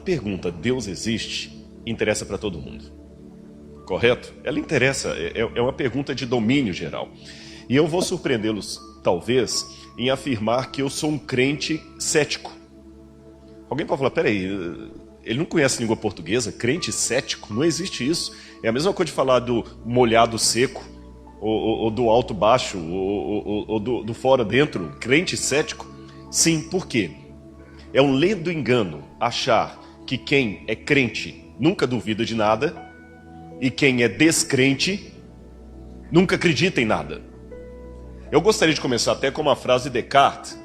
pergunta, Deus existe, interessa para todo mundo. Correto? Ela interessa, é uma pergunta de domínio geral. E eu vou surpreendê-los, talvez, em afirmar que eu sou um crente cético. Alguém pode falar, peraí, ele não conhece língua portuguesa? Crente cético? Não existe isso. É a mesma coisa de falar do molhado seco, ou do alto baixo, ou do fora dentro. Crente cético? Sim, por quê? É um ledo engano achar que quem é crente nunca duvida de nada e quem é descrente nunca acredita em nada. Eu gostaria de começar até com uma frase de Descartes.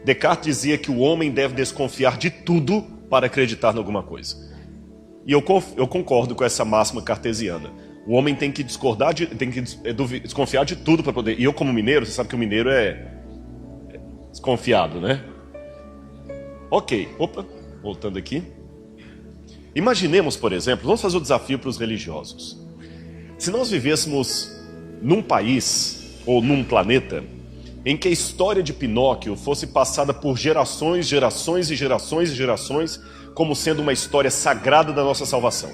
Descartes dizia que o homem deve desconfiar de tudo para acreditar em alguma coisa. E eu concordo com essa máxima cartesiana. O homem tem que desconfiar de tudo para poder... E eu, como mineiro, você sabe que o mineiro é desconfiado, né? Ok, opa, voltando aqui. Imaginemos, por exemplo, vamos fazer o desafio para os religiosos. Se nós vivêssemos num país ou num planeta em que a história de Pinóquio fosse passada por gerações, gerações e gerações e gerações, como sendo uma história sagrada da nossa salvação.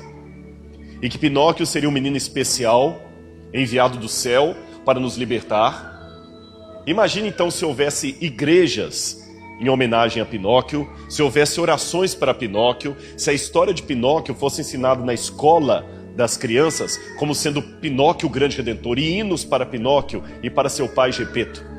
E que Pinóquio seria um menino especial, enviado do céu para nos libertar. Imagine então se houvesse igrejas em homenagem a Pinóquio, se houvesse orações para Pinóquio, se a história de Pinóquio fosse ensinada na escola das crianças como sendo Pinóquio o grande redentor, e hinos para Pinóquio e para seu pai Gepeto.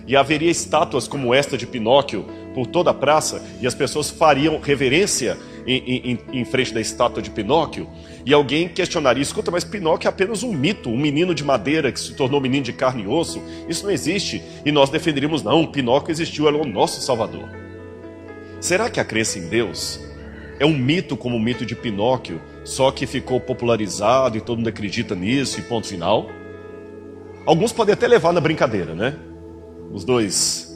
E haveria estátuas como esta de Pinóquio por toda a praça, e as pessoas fariam reverência em frente da estátua de Pinóquio, e alguém questionaria, escuta, mas Pinóquio é apenas um mito, um menino de madeira que se tornou menino de carne e osso, isso não existe, e nós defenderíamos, não, Pinóquio existiu, ele é o nosso Salvador. Será que a crença em Deus é um mito como o mito de Pinóquio, só que ficou popularizado e todo mundo acredita nisso e ponto final? Alguns podem até levar na brincadeira, né? Os dois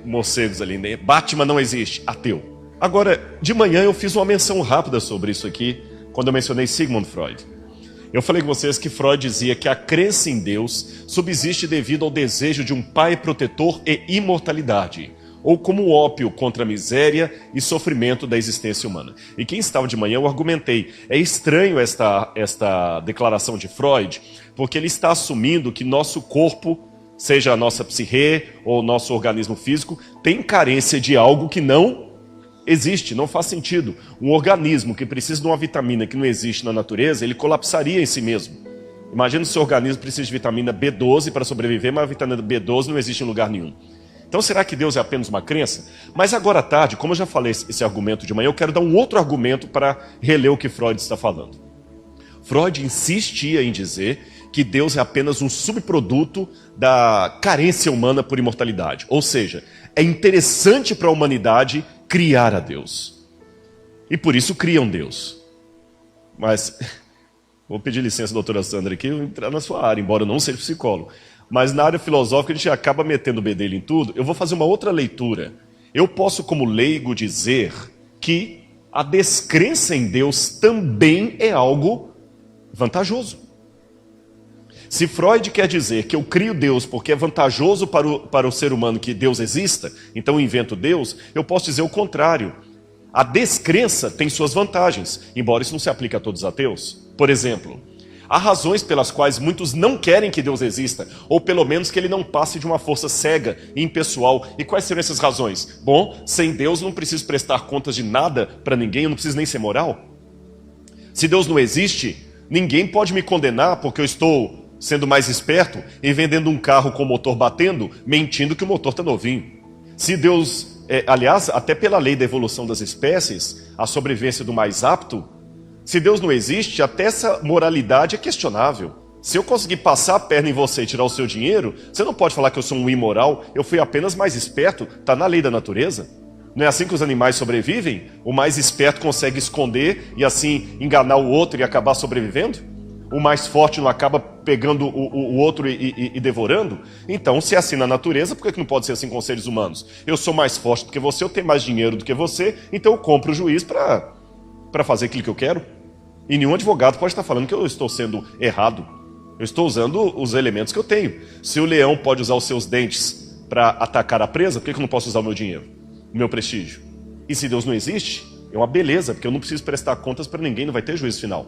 morcegos ali, né? Batman não existe, ateu. Agora, de manhã eu fiz uma menção rápida sobre isso aqui, quando eu mencionei Sigmund Freud. Eu falei com vocês que Freud dizia que a crença em Deus subsiste devido ao desejo de um pai protetor e imortalidade, ou como ópio contra a miséria e sofrimento da existência humana. E quem estava de manhã, eu argumentei, é estranho esta declaração de Freud, porque ele está assumindo que nosso corpo, seja a nossa psique ou nosso organismo físico, tem carência de algo que não existe, não faz sentido. Um organismo que precisa de uma vitamina que não existe na natureza, ele colapsaria em si mesmo. Imagina se o seu organismo precisa de vitamina B12 para sobreviver, mas a vitamina B12 não existe em lugar nenhum. Então será que Deus é apenas uma crença? Mas agora à tarde, como eu já falei esse argumento de manhã, eu quero dar um outro argumento para reler o que Freud está falando. Freud insistia em dizer que Deus é apenas um subproduto da carência humana por imortalidade. Ou seja, é interessante para a humanidade criar a Deus. E por isso criam Deus. Mas, vou pedir licença, doutora Sandra, aqui, eu entrar na sua área, embora eu não seja psicólogo. Mas na área filosófica a gente acaba metendo o bedelho em tudo. Eu vou fazer uma outra leitura. Eu posso, como leigo, dizer que a descrença em Deus também é algo vantajoso. Se Freud quer dizer que eu crio Deus porque é vantajoso para o ser humano que Deus exista, então eu invento Deus, eu posso dizer o contrário. A descrença tem suas vantagens, embora isso não se aplique a todos os ateus. Por exemplo, há razões pelas quais muitos não querem que Deus exista, ou pelo menos que ele não passe de uma força cega e impessoal. E quais seriam essas razões? Bom, sem Deus não preciso prestar contas de nada para ninguém, eu não preciso nem ser moral. Se Deus não existe, ninguém pode me condenar porque eu estou sendo mais esperto e vendendo um carro com o motor batendo, mentindo que o motor está novinho. Se Deus, aliás, até pela lei da evolução das espécies, a sobrevivência do mais apto, se Deus não existe, até essa moralidade é questionável. Se eu conseguir passar a perna em você e tirar o seu dinheiro, você não pode falar que eu sou um imoral, eu fui apenas mais esperto, está na lei da natureza. Não é assim que os animais sobrevivem? O mais esperto consegue esconder e assim enganar o outro e acabar sobrevivendo? O mais forte não acaba pegando o outro e devorando? Então, se é assim na natureza, por que não pode ser assim com os seres humanos? Eu sou mais forte do que você, eu tenho mais dinheiro do que você, então eu compro o juiz para fazer aquilo que eu quero. E nenhum advogado pode estar falando que eu estou sendo errado. Eu estou usando os elementos que eu tenho. Se o leão pode usar os seus dentes para atacar a presa, por que eu não posso usar o meu dinheiro, o meu prestígio? E se Deus não existe, É uma beleza, porque eu não preciso prestar contas para ninguém, não vai ter juízo final.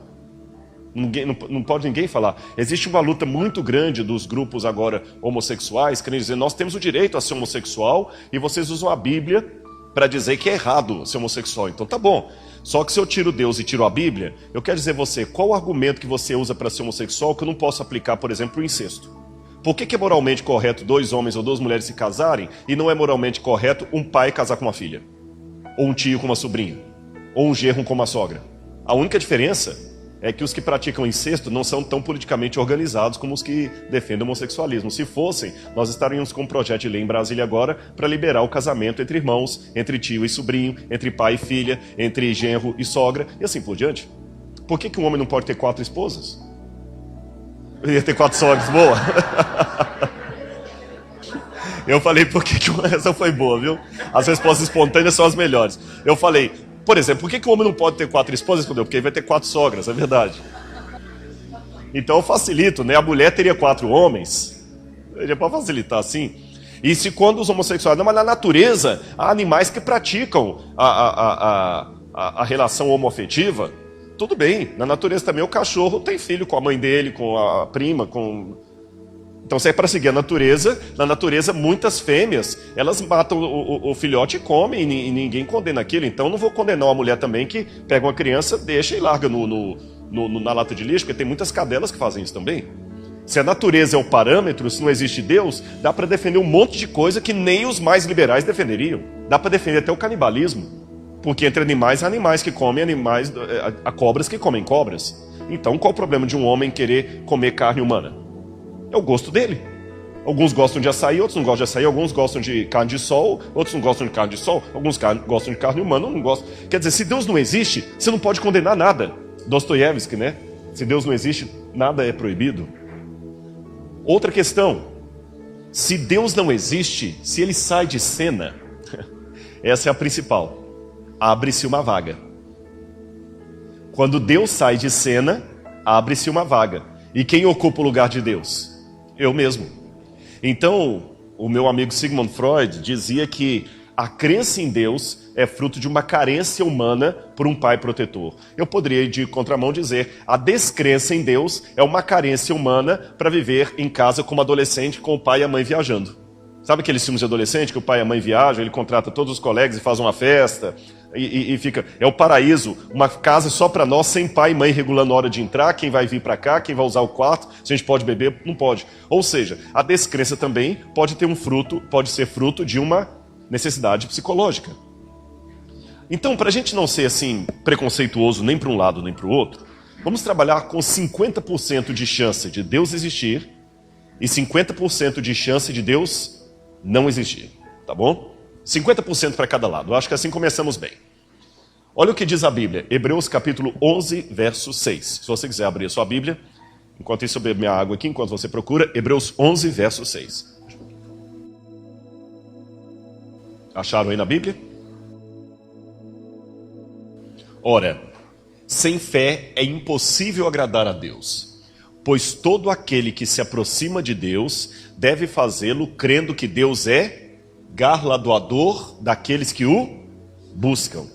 Não pode ninguém falar. Existe uma luta muito grande dos grupos agora homossexuais, querendo dizer, nós temos o direito a ser homossexual e vocês usam a Bíblia para dizer que é errado ser homossexual. Então tá bom. Só que se eu tiro Deus e tiro a Bíblia, eu quero dizer a você, qual o argumento que você usa para ser homossexual que eu não posso aplicar, por exemplo, para o incesto? Por que é moralmente correto 2 homens ou 2 mulheres se casarem e não é moralmente correto um pai casar com uma filha? Ou um tio com uma sobrinha? Ou um genro com uma sogra? A única diferença é que os que praticam incesto não são tão politicamente organizados como os que defendem o homossexualismo. Se fossem, nós estaríamos com um projeto de lei em Brasília agora para liberar o casamento entre irmãos, entre tio e sobrinho, entre pai e filha, entre genro e sogra, e assim por diante. Por que um homem não pode ter 4 esposas? Eu ia ter 4 sogras, boa. Eu falei, essa foi boa, viu? As respostas espontâneas são as melhores. Eu falei, por exemplo, por que o homem não pode ter 4 esposas? Porque ele vai ter 4 sogras, é verdade. Então eu facilito, né? A mulher teria 4 homens. Seria para facilitar assim. E se quando os homossexuais... Não, mas na natureza, há animais que praticam a relação homoafetiva. Tudo bem, na natureza também o cachorro tem filho com a mãe dele, com a prima, com... Então, se é para seguir a natureza, na natureza muitas fêmeas, elas matam o filhote e comem, e ninguém condena aquilo. Então, não vou condenar uma mulher também que pega uma criança, deixa e larga na lata de lixo, porque tem muitas cadelas que fazem isso também. Se a natureza é o parâmetro, se não existe Deus, dá para defender um monte de coisa que nem os mais liberais defenderiam. Dá para defender até o canibalismo. Porque entre animais, há animais que comem animais, há cobras que comem cobras. Então, qual o problema de um homem querer comer carne humana? É o gosto dele. Alguns gostam de açaí, outros não gostam de açaí. Alguns gostam de carne de sol, outros não gostam de carne de sol. Alguns gostam de carne humana, não gostam. Quer dizer, se Deus não existe, você não pode condenar nada. Dostoiévski, né? Se Deus não existe, nada é proibido. Outra questão. Se Deus não existe, se ele sai de cena, essa é a principal. Abre-se uma vaga. Quando Deus sai de cena, abre-se uma vaga. E quem ocupa o lugar de Deus? Eu mesmo. Então, o meu amigo Sigmund Freud dizia que a crença em Deus é fruto de uma carência humana por um pai protetor. Eu poderia, de contramão, dizer a descrença em Deus é uma carência humana para viver em casa como adolescente com o pai e a mãe viajando. Sabe aqueles filmes de adolescente que o pai e a mãe viajam, ele contrata todos os colegas e faz uma festa e fica... É o paraíso, uma casa só para nós, sem pai e mãe regulando a hora de entrar, quem vai vir para cá, quem vai usar o quarto, se a gente pode beber, não pode. Ou seja, a descrença também pode ter pode ser fruto de uma necessidade psicológica. Então, para a gente não ser assim preconceituoso nem para um lado nem para o outro, vamos trabalhar com 50% de chance de Deus existir e 50% de chance de Deus não existir, tá bom? 50% para cada lado. Eu acho que assim começamos bem. Olha o que diz a Bíblia, Hebreus capítulo 11, verso 6. Se você quiser abrir a sua Bíblia, enquanto isso eu bebo minha água aqui, enquanto você procura, Hebreus 11, verso 6. Acharam aí na Bíblia? Ora, sem fé é impossível agradar a Deus, pois todo aquele que se aproxima de Deus deve fazê-lo crendo que Deus é galardoador daqueles que o buscam.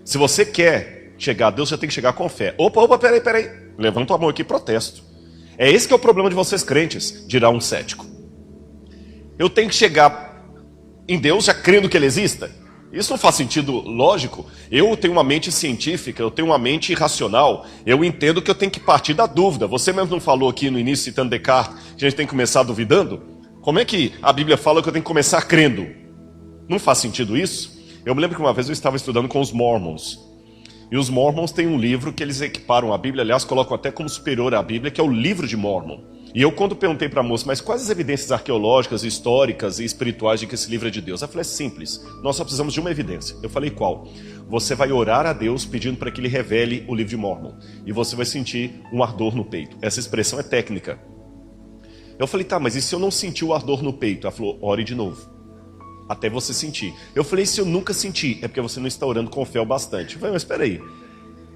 Se você quer chegar a Deus, você tem que chegar com fé. Opa, peraí. Levanta a mão aqui e protesto. É esse que é o problema de vocês crentes, dirá um cético. Eu tenho que chegar em Deus já crendo que Ele exista? Isso não faz sentido lógico. Eu tenho uma mente científica, eu tenho uma mente racional. Eu entendo que eu tenho que partir da dúvida. Você mesmo não falou aqui no início, citando Descartes, que a gente tem que começar duvidando? Como é que a Bíblia fala que eu tenho que começar crendo? Não faz sentido isso? Eu me lembro que uma vez eu estava estudando com os Mormons. E os Mormons têm um livro que eles equiparam a Bíblia, aliás, colocam até como superior à Bíblia, que é o Livro de Mormon. E eu, quando perguntei para a moça, mas quais as evidências arqueológicas, históricas e espirituais de que esse livro é de Deus? Ela falou, é simples, nós só precisamos de uma evidência. Eu falei, qual? Você vai orar a Deus pedindo para que Ele revele o Livro de Mormon. E você vai sentir um ardor no peito. Essa expressão é técnica. Eu falei, tá, mas e se eu não sentir o ardor no peito? Ela falou, ore de novo, até você sentir. Eu falei, se eu nunca sentir, é porque você não está orando com fé o bastante. Eu falei, mas espera aí,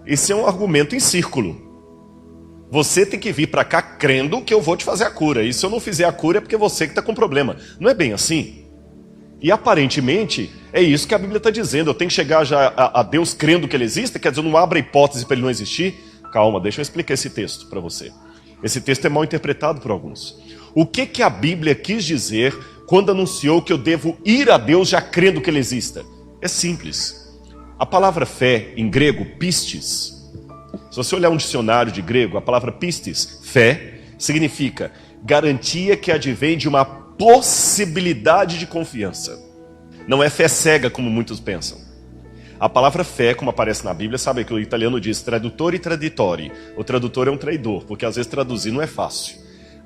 esse é um argumento em círculo. Você tem que vir para cá crendo que eu vou te fazer a cura. E se eu não fizer a cura é porque você que está com problema. Não é bem assim? E aparentemente é isso que a Bíblia está dizendo. Eu tenho que chegar já a Deus crendo que Ele existe, quer dizer, eu não abro a hipótese para Ele não existir. Calma, deixa eu explicar esse texto para você. Esse texto é mal interpretado por alguns. O que a Bíblia quis dizer quando anunciou que eu devo ir a Deus já crendo que Ele exista? É simples. A palavra fé, em grego, pistis. Se você olhar um dicionário de grego, a palavra pistis, fé, significa garantia que advém de uma possibilidade de confiança. Não é fé cega, como muitos pensam. A palavra fé, como aparece na Bíblia, sabe que o italiano diz traduttore traditori. O tradutor é um traidor, porque às vezes traduzir não é fácil.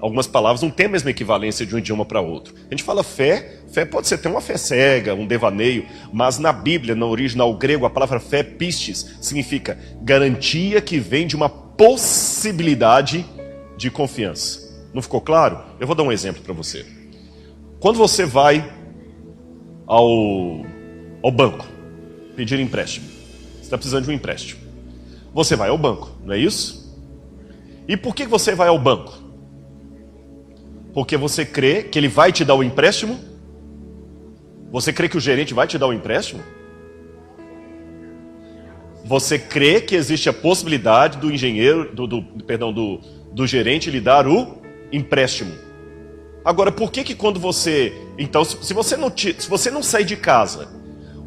Algumas palavras não têm a mesma equivalência de um idioma para outro. A gente fala fé, fé pode ser até uma fé cega, um devaneio, mas na Bíblia, no original grego, a palavra fé, pistis, significa garantia que vem de uma possibilidade de confiança. Não ficou claro? Eu vou dar um exemplo para você. Quando você vai ao banco pedir empréstimo, você está precisando de um empréstimo. Você vai ao banco, não é isso? E por que você vai ao banco? Porque você crê que ele vai te dar o empréstimo? Você crê que o gerente vai te dar o empréstimo? Você crê que existe a possibilidade do engenheiro, do gerente lhe dar o empréstimo? Agora, por que quando você... Então, se você não sair de casa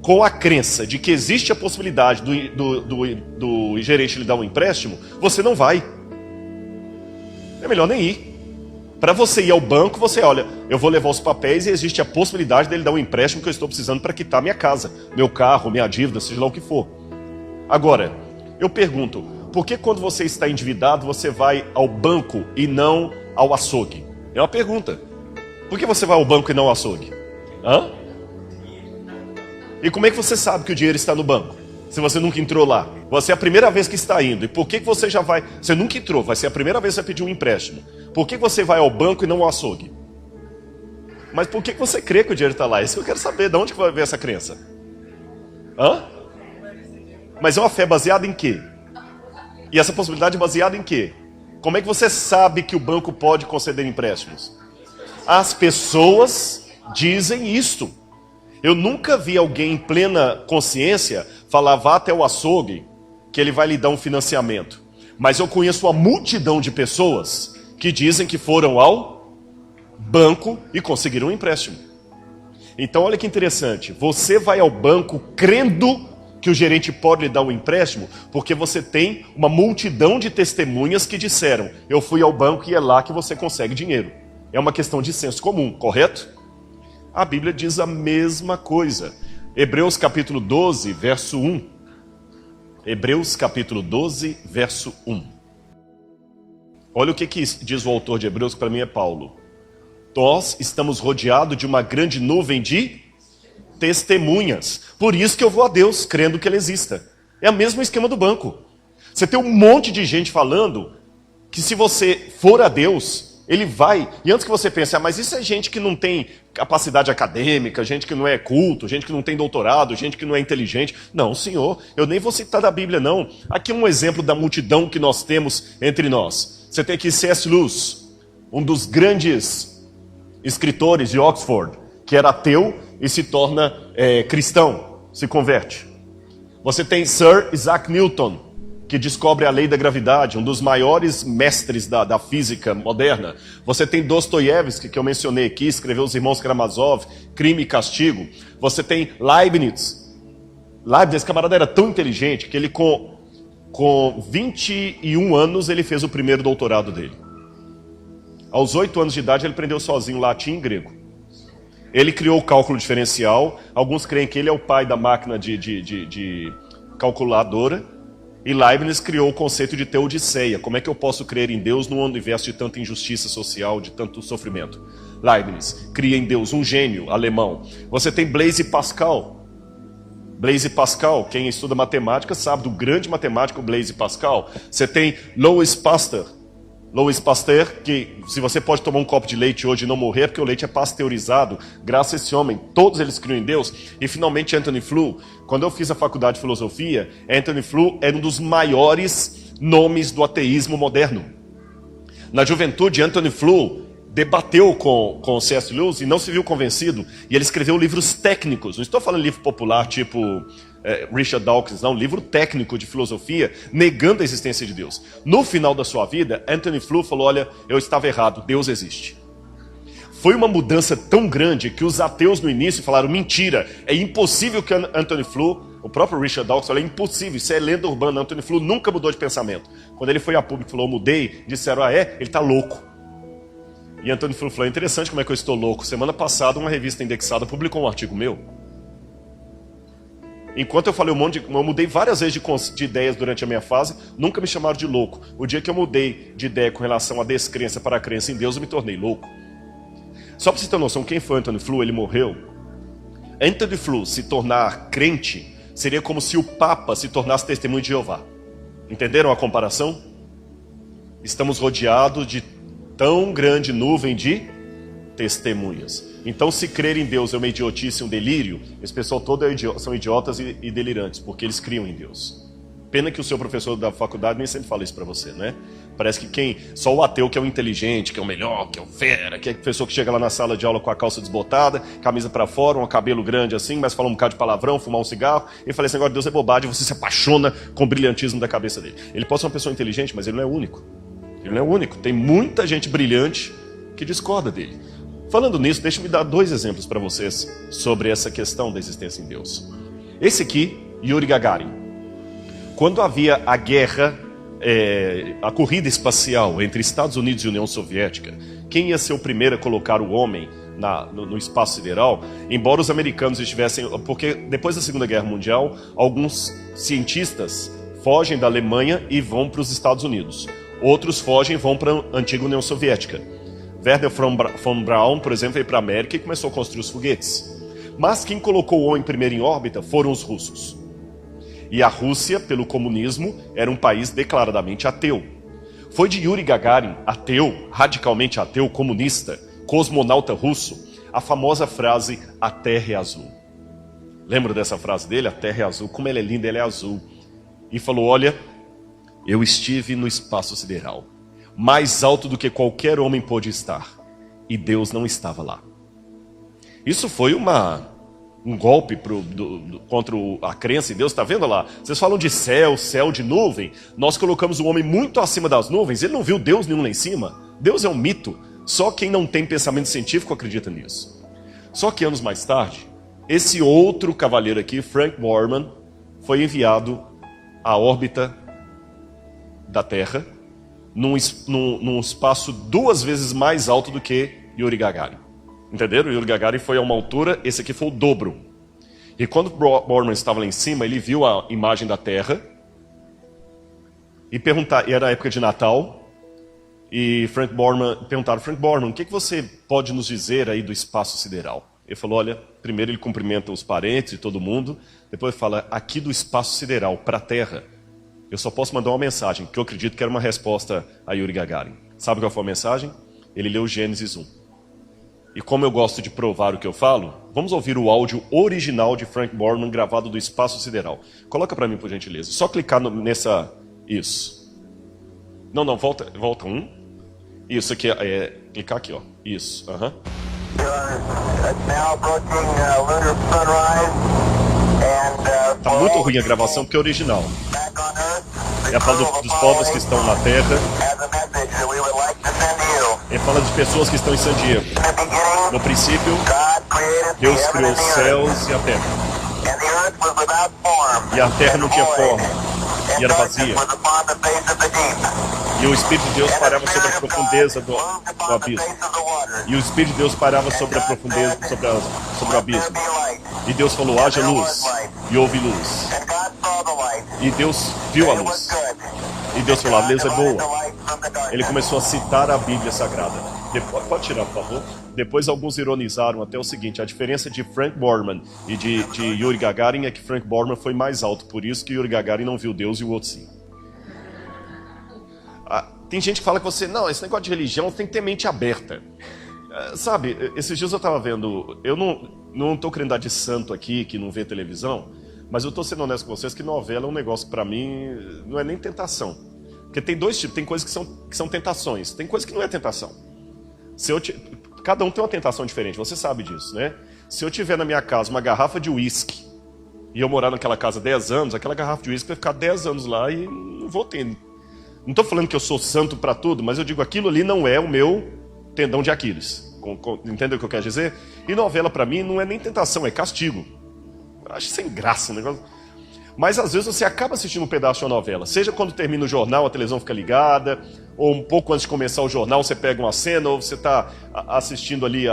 com a crença de que existe a possibilidade do gerente lhe dar um empréstimo, você não vai. É melhor nem ir. Para você ir ao banco, você olha, eu vou levar os papéis e existe a possibilidade dele dar um empréstimo que eu estou precisando para quitar minha casa, meu carro, minha dívida, seja lá o que for. Agora, eu pergunto, por que quando você está endividado, você vai ao banco e não ao açougue? É uma pergunta. Por que você vai ao banco e não ao açougue? Hã? E como é que você sabe que o dinheiro está no banco? Se você nunca entrou lá. Você é a primeira vez que está indo. E por que você já vai... Você nunca entrou, vai ser a primeira vez que você vai pedir um empréstimo. Por que você vai ao banco e não ao açougue? Mas por que você crê que o dinheiro está lá? Isso que eu quero saber. De onde que vai ver essa crença? Hã? Mas é uma fé baseada em quê? E essa possibilidade é baseada em quê? Como é que você sabe que o banco pode conceder empréstimos? As pessoas dizem isto. Eu nunca vi alguém em plena consciência falar, vá até o açougue, que ele vai lhe dar um financiamento. Mas eu conheço uma multidão de pessoas que dizem que foram ao banco e conseguiram um empréstimo. Então olha que interessante, você vai ao banco crendo que o gerente pode lhe dar um empréstimo, porque você tem uma multidão de testemunhas que disseram, eu fui ao banco e é lá que você consegue dinheiro. É uma questão de senso comum, correto? A Bíblia diz a mesma coisa. Hebreus capítulo 12, verso 1. Hebreus capítulo 12, verso 1. Olha o que diz o autor de Hebreus, que para mim é Paulo. Nós estamos rodeados de uma grande nuvem de testemunhas. Por isso que eu vou a Deus, crendo que Ele exista. É o mesmo esquema do banco. Você tem um monte de gente falando que se você for a Deus... Ele vai, e antes que você pense, mas isso é gente que não tem capacidade acadêmica, gente que não é culto, gente que não tem doutorado, gente que não é inteligente. Não, senhor, eu nem vou citar da Bíblia, não. Aqui um exemplo da multidão que nós temos entre nós. Você tem aqui C.S. Lewis, um dos grandes escritores de Oxford, que era ateu e se torna cristão, se converte. Você tem Sir Isaac Newton, que descobre a lei da gravidade, um dos maiores mestres da física moderna. Você tem Dostoiévski, que eu mencionei aqui, escreveu Os Irmãos Karamazov, Crime e Castigo. Você tem Leibniz. Leibniz, esse camarada era tão inteligente que ele com 21 anos ele fez o primeiro doutorado dele. Aos 8 anos de idade ele aprendeu sozinho latim e grego. Ele criou o cálculo diferencial. Alguns creem que ele é o pai da máquina de calculadora. E Leibniz criou o conceito de teodiceia. Como é que eu posso crer em Deus num universo de tanta injustiça social, de tanto sofrimento? Leibniz cria em Deus, um gênio alemão. Você tem Blaise Pascal. Blaise Pascal, quem estuda matemática sabe do grande matemático Blaise Pascal. Você tem Louis Pasteur. Louis Pasteur, que se você pode tomar um copo de leite hoje e não morrer, porque o leite é pasteurizado, graças a esse homem, todos eles criam em Deus. E finalmente Anthony Flew. Quando eu fiz a faculdade de filosofia, Anthony Flew era um dos maiores nomes do ateísmo moderno. Na juventude, Anthony Flew debateu com o C.S. Lewis e não se viu convencido, e ele escreveu livros técnicos. Não estou falando livro popular tipo Richard Dawkins, não, livro técnico de filosofia, negando a existência de Deus. No final da sua vida, Anthony Flew falou, olha, eu estava errado, Deus existe. Foi uma mudança tão grande que os ateus no início falaram, mentira, é impossível que Anthony Flew, o próprio Richard Dawkins falou, é impossível, isso é lenda urbana, Anthony Flew nunca mudou de pensamento. Quando ele foi a público e falou, eu mudei, disseram, ele está louco. E Anthony Flew falou, é interessante como é que eu estou louco. Semana passada, uma revista indexada publicou um artigo meu. Enquanto eu falei eu mudei várias vezes de ideias durante a minha fase, nunca me chamaram de louco. O dia que eu mudei de ideia com relação à descrença para a crença em Deus, eu me tornei louco. Só para você ter noção, quem foi Anthony Flew? Ele morreu. Anthony Flew se tornar crente seria como se o Papa se tornasse testemunho de Jeová. Entenderam a comparação? Estamos rodeados de tão grande nuvem de testemunhas. Então, se crer em Deus é uma idiotice, um delírio, esse pessoal todo são idiotas e delirantes, porque eles criam em Deus. Pena que o seu professor da faculdade nem sempre fala isso para você, né? Parece que só o ateu que é o inteligente, que é o melhor, que é o fera, que é a pessoa que chega lá na sala de aula com a calça desbotada, camisa para fora, um cabelo grande assim, mas fala um bocado de palavrão, fumar um cigarro, e fala esse negócio de Deus é bobagem, você se apaixona com o brilhantismo da cabeça dele. Ele pode ser uma pessoa inteligente, mas ele não é único. Ele não é único. Tem muita gente brilhante que discorda dele. Falando nisso, deixa eu me dar 2 exemplos para vocês sobre essa questão da existência em Deus. Esse aqui, Yuri Gagarin. Quando havia a guerra, a corrida espacial entre Estados Unidos e União Soviética, quem ia ser o primeiro a colocar o homem no espaço sideral, embora os americanos estivessem... Porque depois da Segunda Guerra Mundial, alguns cientistas fogem da Alemanha e vão para os Estados Unidos. Outros fogem e vão para a antiga União Soviética. Werner von Braun, por exemplo, veio para a América e começou a construir os foguetes. Mas quem colocou o homem primeiro em órbita foram os russos. E a Rússia, pelo comunismo, era um país declaradamente ateu. Foi de Yuri Gagarin, ateu, radicalmente ateu, comunista, cosmonauta russo, a famosa frase, a Terra é azul. Lembra dessa frase dele? A Terra é azul, como ela é linda, ela é azul. E falou, olha, eu estive no espaço sideral, mais alto do que qualquer homem pôde estar, e Deus não estava lá. Isso foi um golpe contra a crença em Deus. Está vendo lá? Vocês falam de céu de nuvem. Nós colocamos o homem muito acima das nuvens. Ele não viu Deus nenhum lá em cima. Deus é um mito. Só quem não tem pensamento científico acredita nisso. Só que anos mais tarde, esse outro cavaleiro aqui, Frank Borman, foi enviado à órbita da Terra, num espaço 2 vezes mais alto do que Yuri Gagarin. Entenderam? Yuri Gagarin foi a uma altura, esse aqui foi o dobro. E quando Borman estava lá em cima, ele viu a imagem da Terra e era a época de Natal, e perguntaram, Frank Borman, o que você pode nos dizer aí do espaço sideral? Ele falou, olha, primeiro ele cumprimenta os parentes e todo mundo, depois fala, aqui do espaço sideral para a Terra, eu só posso mandar uma mensagem, que eu acredito que era uma resposta a Yuri Gagarin. Sabe qual foi a mensagem? Ele leu Gênesis 1. E como eu gosto de provar o que eu falo, vamos ouvir o áudio original de Frank Borman gravado do espaço sideral. Coloca para mim, por gentileza. Só clicar nessa... Isso. Não, volta 1. Isso aqui clicar aqui, ó. Isso. Tá muito ruim a gravação porque é original. Ele fala dos povos que estão na Terra. Ele fala de pessoas que estão em San Diego. No princípio, Deus criou os céus e a terra. E a terra não tinha forma. E era vazia. E o Espírito de Deus pairava sobre a profundeza do abismo. E o Espírito de Deus pairava sobre a profundeza, sobre o abismo. E Deus falou, haja luz. E houve luz. E Deus viu a luz. E Deus falou, a luz é boa. Ele começou a citar a Bíblia Sagrada. Pode tirar, por favor. Depois alguns ironizaram até o seguinte, a diferença de Frank Borman e de Yuri Gagarin é que Frank Borman foi mais alto, por isso que Yuri Gagarin não viu Deus e o outro sim. Tem gente que fala que não, esse negócio de religião tem que ter mente aberta. Sabe, esses dias eu estava vendo, eu não estou querendo dar de santo aqui, que não vê televisão, mas eu estou sendo honesto com vocês que novela é um negócio que para mim não é nem tentação. Porque tem 2 tipos, tem coisas que são tentações, tem coisas que não é tentação. Cada um tem uma tentação diferente, você sabe disso, né? Se eu tiver na minha casa uma garrafa de uísque e eu morar naquela casa 10 anos, aquela garrafa de uísque vai ficar 10 anos lá e não vou ter. Não estou falando que eu sou santo para tudo, mas eu digo aquilo ali não é o meu tendão de Aquiles. Entendeu o que eu quero dizer? E novela para mim não é nem tentação, é castigo. Eu acho sem graça o negócio. Mas às vezes você acaba assistindo um pedaço de uma novela. Seja quando termina o jornal, a televisão fica ligada, ou um pouco antes de começar o jornal você pega uma cena, ou você está assistindo ali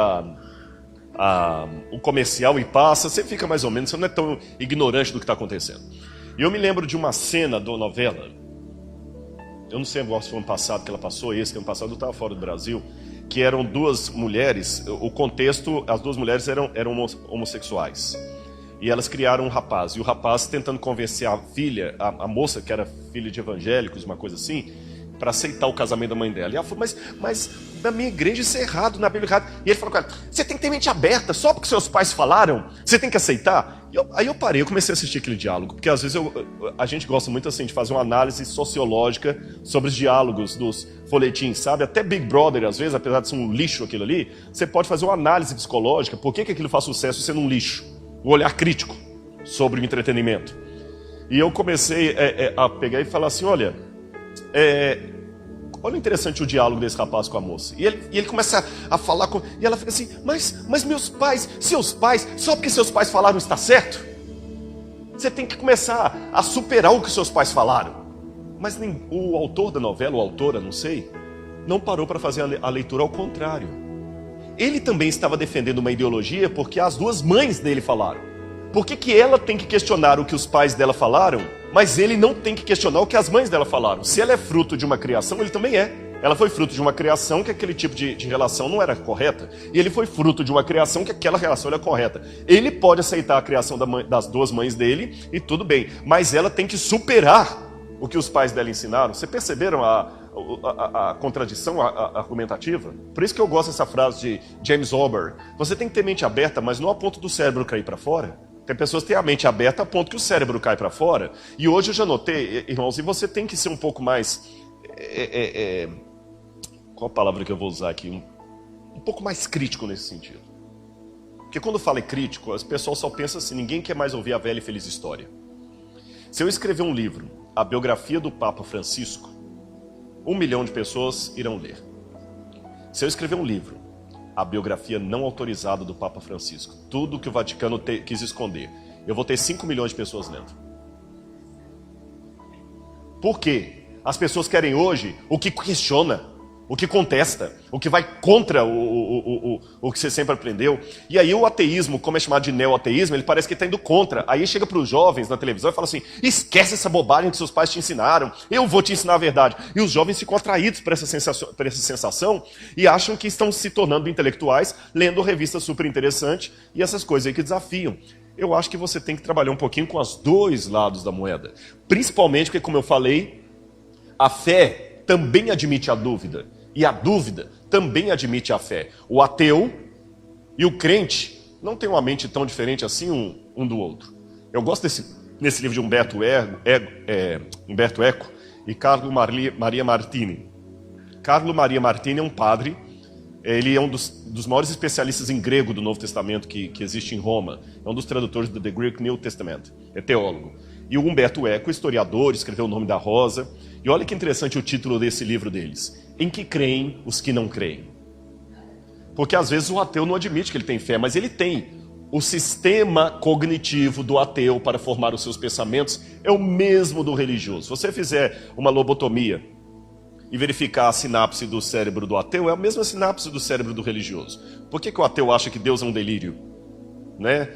o comercial e passa, você fica mais ou menos, você não é tão ignorante do que está acontecendo. E eu me lembro de uma cena da novela, eu não sei se foi ano passado que ela passou, esse ano passado eu estava fora do Brasil, que eram duas mulheres, o contexto, as duas mulheres eram homossexuais. E elas criaram um rapaz, e o rapaz tentando convencer a filha, a moça que era filha de evangélicos, uma coisa assim, para aceitar o casamento da mãe dela. E ela falou, mas na minha igreja isso é errado, na Bíblia é errado. E ele falou com ela, você tem que ter mente aberta, só porque seus pais falaram, você tem que aceitar. Aí eu parei, eu comecei a assistir aquele diálogo, porque às vezes a gente gosta muito assim de fazer uma análise sociológica sobre os diálogos dos folhetins, sabe? Até Big Brother, às vezes, apesar de ser um lixo aquilo ali, você pode fazer uma análise psicológica, por que aquilo faz sucesso sendo um lixo? Um olhar crítico sobre o entretenimento. E eu comecei a pegar e falar assim, olha interessante o diálogo desse rapaz com a moça. E ele começa a falar e ela fica assim, mas meus pais, seus pais, só porque seus pais falaram está certo? Você tem que começar a superar o que seus pais falaram. Mas o autor da novela, ou autora, não sei, não parou para fazer a leitura ao contrário. Ele também estava defendendo uma ideologia porque as duas mães dele falaram. Por que ela tem que questionar o que os pais dela falaram, mas ele não tem que questionar o que as mães dela falaram? Se ela é fruto de uma criação, ele também é. Ela foi fruto de uma criação que aquele tipo de relação não era correta. E ele foi fruto de uma criação que aquela relação era correta. Ele pode aceitar a criação das duas mães dele e tudo bem. Mas ela tem que superar o que os pais dela ensinaram. Vocês perceberam a contradição argumentativa? Por isso que eu gosto dessa frase de James Ober. Você tem que ter mente aberta, mas não a ponto do cérebro cair para fora. Tem pessoas que têm a mente aberta a ponto que o cérebro cai para fora. E hoje eu já notei, irmãos, e você tem que ser um pouco mais... qual a palavra que eu vou usar aqui? Um pouco mais crítico nesse sentido. Porque quando fala em crítico, as pessoas só pensam assim, ninguém quer mais ouvir a velha e feliz história. Se eu escrever um livro, a biografia do Papa Francisco, 1 milhão de pessoas irão ler. Se eu escrever um livro, a biografia não autorizada do Papa Francisco, tudo que o Vaticano quis esconder, eu vou ter 5 milhões de pessoas lendo. Por quê? As pessoas querem hoje o que questiona, o que contesta, o que vai contra o que você sempre aprendeu. E aí o ateísmo, como é chamado de neo-ateísmo, ele parece que está indo contra. Aí chega para os jovens na televisão e fala assim, esquece essa bobagem que seus pais te ensinaram, eu vou te ensinar a verdade. E os jovens ficam atraídos por essa sensação e acham que estão se tornando intelectuais, lendo revistas super interessantes e essas coisas aí que desafiam. Eu acho que você tem que trabalhar um pouquinho com os dois lados da moeda. Principalmente porque, como eu falei, a fé também admite a dúvida. E a dúvida também admite a fé. O ateu e o crente não têm uma mente tão diferente assim um do outro. Eu gosto nesse livro de Umberto Eco e Carlo Maria Martini. Carlo Maria Martini é um padre, ele é um dos maiores especialistas em grego do Novo Testamento que existe em Roma. É um dos tradutores do The Greek New Testament, é teólogo. E o Umberto Eco, historiador, escreveu O Nome da Rosa. E olha que interessante o título desse livro deles. Em que creem os que não creem? Porque às vezes o ateu não admite que ele tem fé, mas ele tem. O sistema cognitivo do ateu para formar os seus pensamentos é o mesmo do religioso. Se você fizer uma lobotomia e verificar a sinapse do cérebro do ateu, é a mesma sinapse do cérebro do religioso. Por que o ateu acha que Deus é um delírio? Né?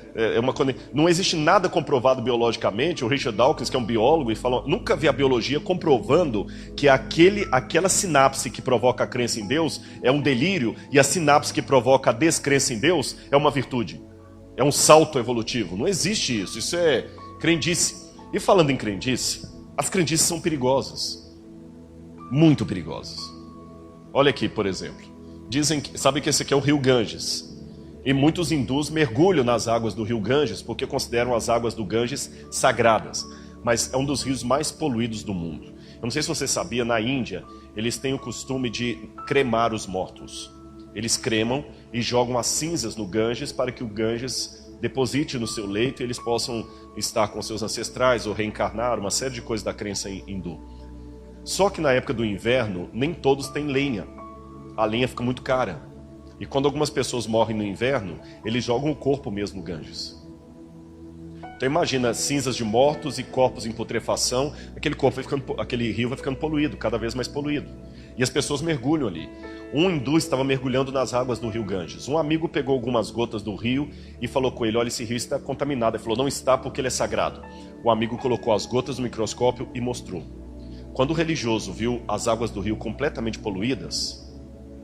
Não existe nada comprovado biologicamente. O Richard Dawkins, que é um biólogo, e fala, nunca vi a biologia comprovando que aquela sinapse que provoca a crença em Deus é um delírio e a sinapse que provoca a descrença em Deus é uma virtude, é um salto evolutivo. Não existe isso, isso é crendice. E falando em crendice, as crendices são perigosas, muito perigosas. Olha aqui, por exemplo, sabe que esse aqui é o rio Ganges. E muitos hindus mergulham nas águas do rio Ganges porque consideram as águas do Ganges sagradas. Mas é um dos rios mais poluídos do mundo. Eu não sei se você sabia, na Índia, eles têm o costume de cremar os mortos. Eles cremam e jogam as cinzas no Ganges para que o Ganges deposite no seu leito e eles possam estar com seus ancestrais ou reencarnar, uma série de coisas da crença hindu. Só que na época do inverno, nem todos têm lenha. A lenha fica muito cara. E quando algumas pessoas morrem no inverno, eles jogam o corpo mesmo no Ganges. Então imagina cinzas de mortos e corpos em putrefação, aquele rio vai ficando poluído, cada vez mais poluído. E as pessoas mergulham ali. Um hindu estava mergulhando nas águas do rio Ganges. Um amigo pegou algumas gotas do rio e falou com ele, olha, esse rio está contaminado. Ele falou, não está porque ele é sagrado. O amigo colocou as gotas no microscópio e mostrou. Quando o religioso viu as águas do rio completamente poluídas,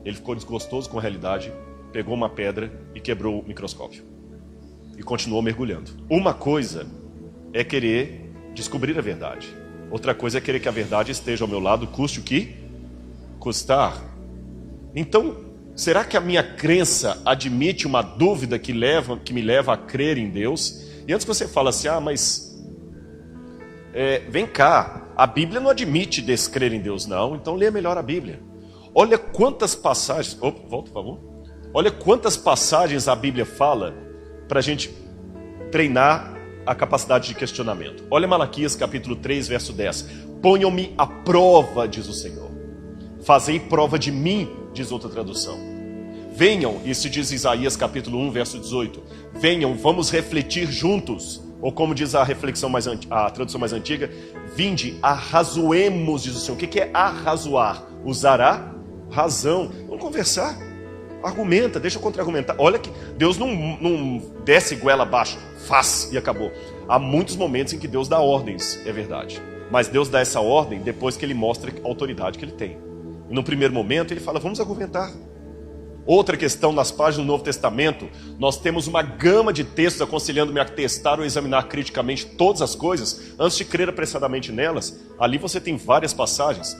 ele ficou desgostoso com a realidade, pegou uma pedra e quebrou o microscópio. E continuou mergulhando. Uma coisa é querer descobrir a verdade. Outra coisa é querer que a verdade esteja ao meu lado, custe o que custar. Então, será que a minha crença admite uma dúvida que me leva a crer em Deus? E antes que você fale assim, mas vem cá, a Bíblia não admite descrer em Deus não, então leia melhor a Bíblia. Olha quantas passagens, volta por favor. Olha quantas passagens a Bíblia fala para a gente treinar a capacidade de questionamento. Olha Malaquias capítulo 3, verso 10. Ponham-me à prova, diz o Senhor. Fazei prova de mim, diz outra tradução. Venham, isso diz Isaías capítulo 1, verso 18. Venham, vamos refletir juntos. Ou como diz a tradução mais antiga, vinde, arrazoemos, diz o Senhor. O que é arrazoar? Usar a razão. Vamos conversar. Argumenta, deixa eu contra-argumentar. Olha que Deus não desce goela abaixo, faz e acabou. Há muitos momentos em que Deus dá ordens, é verdade. Mas Deus dá essa ordem depois que Ele mostra a autoridade que Ele tem. E no primeiro momento Ele fala, vamos argumentar. Outra questão, nas páginas do Novo Testamento, nós temos uma gama de textos aconselhando-me a testar ou examinar criticamente todas as coisas, antes de crer apressadamente nelas. Ali você tem várias passagens.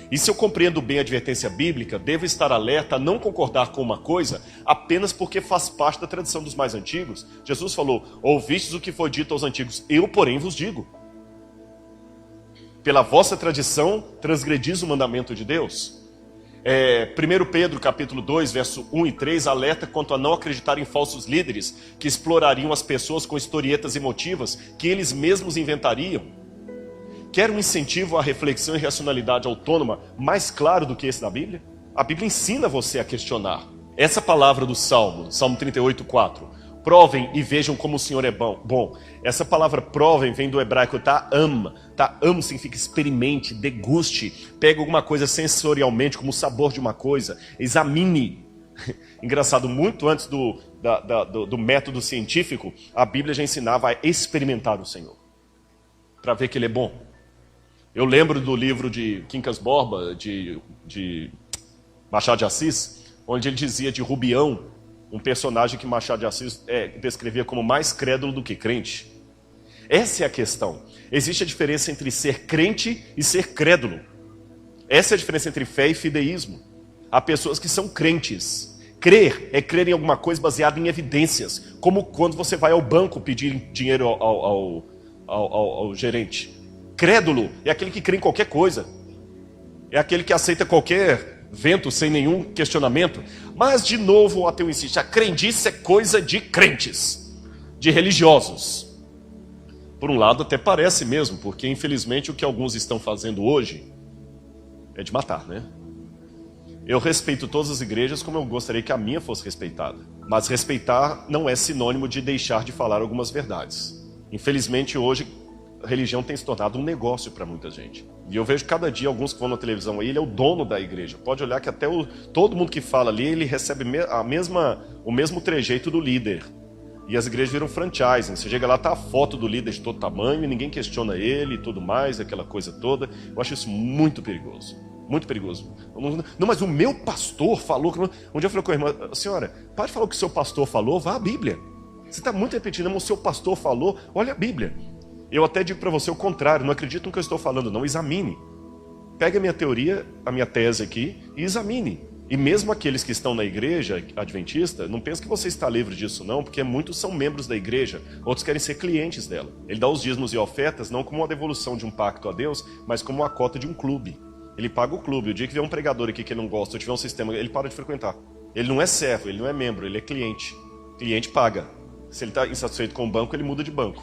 E se eu compreendo bem a advertência bíblica, devo estar alerta a não concordar com uma coisa apenas porque faz parte da tradição dos mais antigos. Jesus falou, ouvistes o que foi dito aos antigos, eu porém vos digo. Pela vossa tradição, transgredis o mandamento de Deus. 1 Pedro capítulo 2, verso 1 e 3, alerta quanto a não acreditar em falsos líderes que explorariam as pessoas com historietas emotivas que eles mesmos inventariam. Quer um incentivo à reflexão e racionalidade autônoma mais claro do que esse da Bíblia? A Bíblia ensina você a questionar. Essa palavra do Salmo 38, 4. Provem e vejam como o Senhor é bom. Essa palavra provem vem do hebraico ta'am. Ta'am significa experimente, deguste. Pega alguma coisa sensorialmente, como o sabor de uma coisa. Examine. Engraçado, muito antes do método científico, a Bíblia já ensinava a experimentar o Senhor. Para ver que Ele é bom. Eu lembro do livro de Quincas Borba, de Machado de Assis, onde ele dizia de Rubião, um personagem que Machado de Assis descrevia como mais crédulo do que crente. Essa é a questão. Existe a diferença entre ser crente e ser crédulo. Essa é a diferença entre fé e fideísmo. Há pessoas que são crentes. Crer é crer em alguma coisa baseada em evidências, como quando você vai ao banco pedir dinheiro ao gerente. Crédulo é aquele que crê em qualquer coisa. É aquele que aceita qualquer vento sem nenhum questionamento. Mas, de novo, o ateu insiste. A crendice é coisa de crentes, de religiosos. Por um lado, até parece mesmo, porque, infelizmente, o que alguns estão fazendo hoje é de matar, né? Eu respeito todas as igrejas como eu gostaria que a minha fosse respeitada. Mas respeitar não é sinônimo de deixar de falar algumas verdades. Infelizmente, hoje, a religião tem se tornado um negócio para muita gente. E eu vejo cada dia alguns que vão na televisão aí, ele é o dono da igreja. Pode olhar que até todo mundo que fala ali, ele recebe o mesmo trejeito do líder. E as igrejas viram franchising. Você chega lá, tá a foto do líder de todo tamanho, e ninguém questiona ele e tudo mais, aquela coisa toda. Eu acho isso muito perigoso. Muito perigoso. Não, mas o meu pastor falou... Um dia eu falei com a irmã, senhora, pare de falar o que o seu pastor falou, vá à Bíblia. Você está muito repetindo, mas o seu pastor falou, olha a Bíblia. Eu até digo para você o contrário, não acredito no que eu estou falando, não, examine. Pegue a minha teoria, a minha tese aqui e examine. E mesmo aqueles que estão na igreja adventista, não pense que você está livre disso não, porque muitos são membros da igreja, outros querem ser clientes dela. Ele dá os dízimos e ofertas não como uma devolução de um pacto a Deus, mas como uma cota de um clube. Ele paga o clube, o dia que vier um pregador aqui que ele não gosta, ou tiver um sistema, ele para de frequentar. Ele não é servo, ele não é membro, ele é cliente. O cliente paga. Se ele está insatisfeito com o banco, ele muda de banco.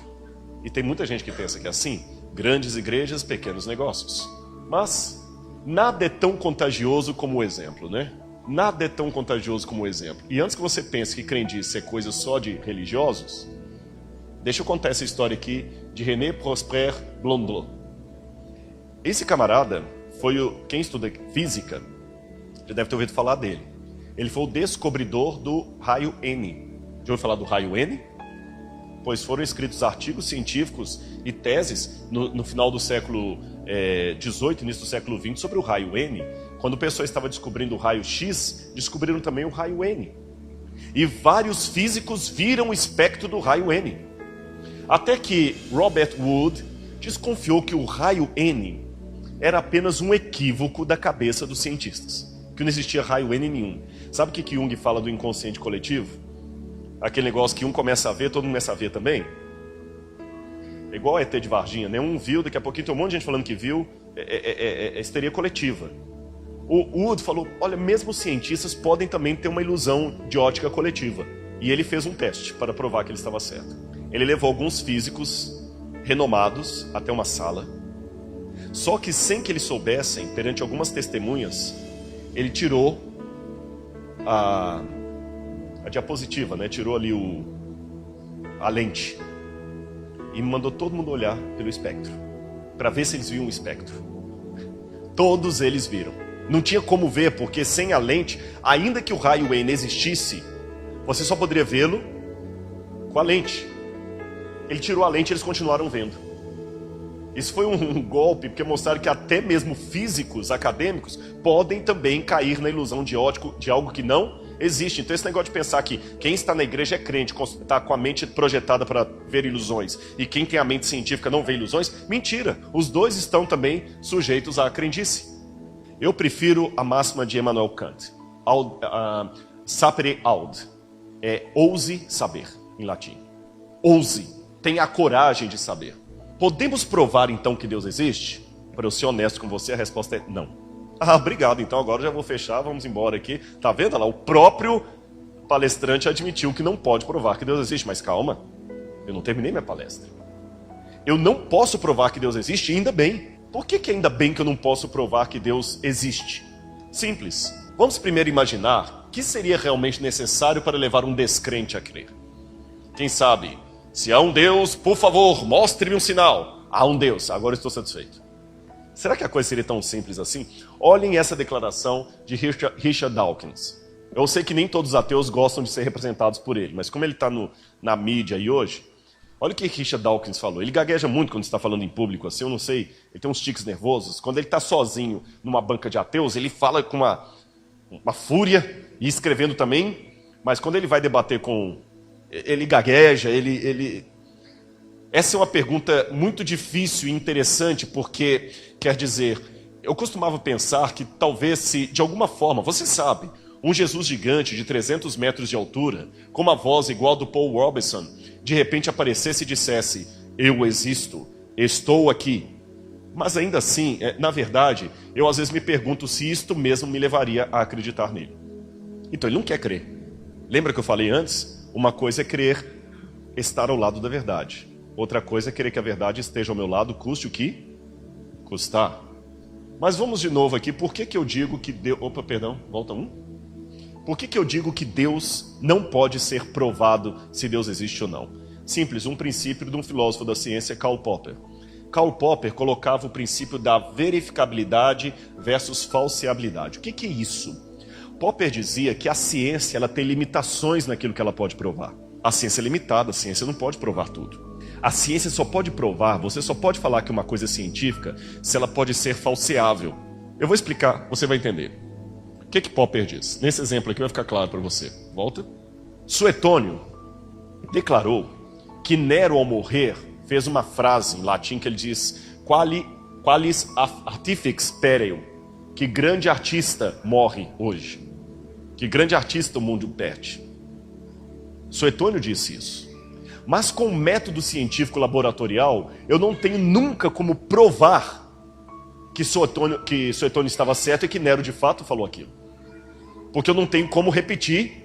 E tem muita gente que pensa que é assim. Grandes igrejas, pequenos negócios. Mas nada é tão contagioso como o exemplo, né? Nada é tão contagioso como o exemplo. E antes que você pense que crendice é coisa só de religiosos, deixa eu contar essa história aqui de René Prosper Blondeau. Esse camarada foi quem estuda física, já deve ter ouvido falar dele. Ele foi o descobridor do raio N. Já ouviu falar do raio N? Pois foram escritos artigos científicos e teses no final do século XVIII, início do século XX, sobre o raio N. Quando o pessoal estava descobrindo o raio X, descobriram também o raio N. E vários físicos viram o espectro do raio N. Até que Robert Wood desconfiou que o raio N era apenas um equívoco da cabeça dos cientistas. Que não existia raio N nenhum. Sabe o que Jung fala do inconsciente coletivo? Aquele negócio que um começa a ver, todo mundo começa a ver também. É igual ET de Varginha, né? Um viu, daqui a pouquinho tem um monte de gente falando que viu. É histeria coletiva. O Wood falou, olha, mesmo os cientistas podem também ter uma ilusão de ótica coletiva. E ele fez um teste para provar que ele estava certo. Ele levou alguns físicos renomados até uma sala. Só que sem que eles soubessem, perante algumas testemunhas, ele tirou a diapositiva, né? Tirou ali a lente e mandou todo mundo olhar pelo espectro para ver se eles viam o espectro. Todos eles viram. Não tinha como ver, porque sem a lente, ainda que o raio N existisse, você só poderia vê-lo com a lente. Ele tirou a lente e eles continuaram vendo. Isso foi um golpe, porque mostraram que até mesmo físicos acadêmicos podem também cair na ilusão de algo que não existe. Então esse negócio de pensar que quem está na igreja é crente, está com a mente projetada para ver ilusões, e quem tem a mente científica não vê ilusões, mentira. Os dois estão também sujeitos à crendice. Eu prefiro a máxima de Immanuel Kant. Sapere aud. Ouse saber, em latim. Ouse. Tenha a coragem de saber. Podemos provar então que Deus existe? Para eu ser honesto com você, a resposta é não. Obrigado, então agora eu já vou fechar, vamos embora aqui. Tá vendo lá? O próprio palestrante admitiu que não pode provar que Deus existe, mas calma, eu não terminei minha palestra. Eu não posso provar que Deus existe, ainda bem. Por que ainda bem que eu não posso provar que Deus existe? Simples. Vamos primeiro imaginar o que seria realmente necessário para levar um descrente a crer. Quem sabe, se há um Deus, por favor, mostre-me um sinal. Há um Deus, agora estou satisfeito. Será que a coisa seria tão simples assim? Olhem essa declaração de Richard Dawkins. Eu sei que nem todos os ateus gostam de ser representados por ele, mas como ele está na mídia aí hoje, olha o que Richard Dawkins falou. Ele gagueja muito quando está falando em público, assim, eu não sei, ele tem uns tiques nervosos. Quando ele está sozinho numa banca de ateus, ele fala com uma fúria, e escrevendo também, mas quando ele vai debater ele gagueja, Essa é uma pergunta muito difícil e interessante, porque, quer dizer, eu costumava pensar que talvez se, de alguma forma, você sabe, um Jesus gigante de 300 metros de altura, com uma voz igual a do Paul Robeson, de repente aparecesse e dissesse, eu existo, estou aqui. Mas ainda assim, na verdade, eu às vezes me pergunto se isto mesmo me levaria a acreditar nele. Então ele não quer crer. Lembra que eu falei antes? Uma coisa é crer estar ao lado da verdade. Outra coisa é querer que a verdade esteja ao meu lado, custe o que custar. Mas vamos de novo aqui. Por que eu digo que Deus... Opa, perdão, volta um. Por que eu digo que Deus não pode ser provado se Deus existe ou não? Simples, um princípio de um filósofo da ciência, Karl Popper. Karl Popper colocava o princípio da verificabilidade versus falseabilidade. O que é isso? Popper dizia que a ciência ela tem limitações naquilo que ela pode provar. A ciência é limitada, a ciência não pode provar tudo. A ciência só pode provar, você só pode falar que uma coisa é científica se ela pode ser falseável. Eu vou explicar, você vai entender. O que Popper diz? Nesse exemplo aqui vai ficar claro para você. Volta. Suetônio declarou que Nero, ao morrer, fez uma frase em latim que ele diz qualis artifex pereo, que grande artista morre hoje. Que grande artista o mundo perde. Suetônio disse isso. Mas com o método científico laboratorial, eu não tenho nunca como provar que Suetônio estava certo e que Nero de fato falou aquilo. porque eu não tenho como repetir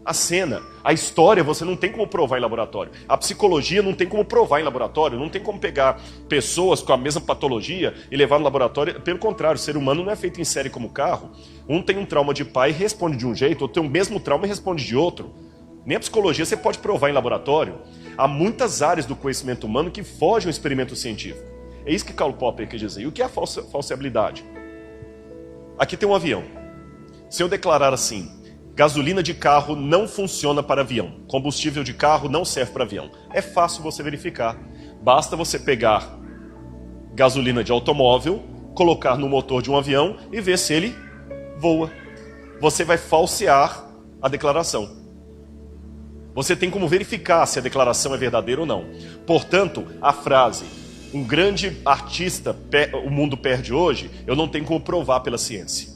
a cena. A história você não tem como provar em laboratório. A psicologia não tem como provar em laboratório. Não tem como pegar pessoas com a mesma patologia e levar no laboratório. Pelo contrário, o ser humano não é feito em série como carro. Um tem um trauma de pai e responde de um jeito, outro tem o mesmo trauma e responde de outro. Nem a psicologia você pode provar em laboratório. Há muitas áreas do conhecimento humano que fogem ao experimento científico. É isso que Karl Popper quer dizer. E o que é a falseabilidade? Aqui tem um avião. Se eu declarar assim: gasolina de carro não funciona para avião, combustível de carro não serve para avião, é fácil você verificar. Basta você pegar gasolina de automóvel, colocar no motor de um avião e ver se ele voa. Você vai falsear a declaração. Você tem como verificar se a declaração é verdadeira ou não. Portanto, a frase "um grande artista o mundo perde hoje", eu não tenho como provar pela ciência.